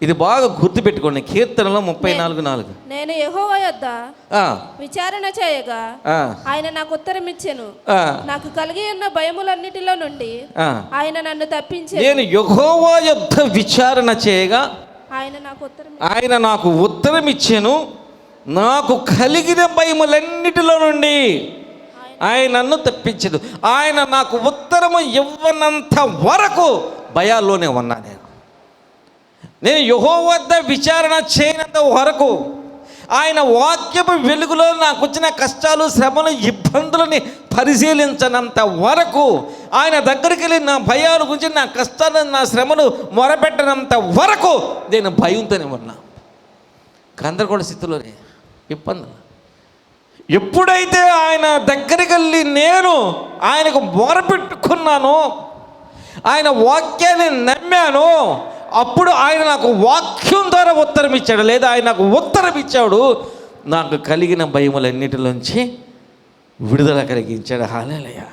ఇది బాగా గుర్తుపెట్టుకోండి. కీర్తనలో 34:4. నేను యెహోవా యొద్ద విచారణ చేయగా ఆయన నాకు ఉత్తరం ఇచ్చెను. నాకు కలిగి ఉన్న భయములన్నిటిలో నుండి ఆయన నన్ను తప్పించెను. నేను యెహోవా యొద్ద విచారణ చేయగా ఆయన నాకు ఉత్తరం ఇచ్చెను. నాకు కలిగిన భయములన్నిటిలో నుండి ఆయన నన్ను తప్పించదు. ఆయన నాకు ఉత్తరము ఇవ్వనంత వరకు భయాల్లోనే ఉన్నా. నేను యెహోవా వద్ద విచారణ చేయనంత వరకు, ఆయన వాక్యపు వెలుగులో నాకు వచ్చిన కష్టాలు, శ్రమలు, ఇబ్బందులని పరిశీలించనంత వరకు, ఆయన దగ్గరికి వెళ్ళి నా భయాల గురించి, నా కష్టాలు, నా శ్రమలు మొరపెట్టనంత వరకు నేను భయంతోనే ఉన్నా. గందరగోళ స్థితిలోనే, ఇబ్బందులు. ఎప్పుడైతే ఆయన దగ్గరికి వెళ్ళి నేను ఆయనకు మొరపెట్టుకున్నానో, ఆయన వాక్యాన్ని నమ్మాను, అప్పుడు ఆయన నాకు వాక్యం ద్వారా ఉత్తరం ఇచ్చాడు. లేదా ఆయన నాకు ఉత్తరం ఇచ్చాడు. నాకు కలిగిన భయములన్నిటిలోంచి విడుదల కలిగించాడు. హల్లెలూయా.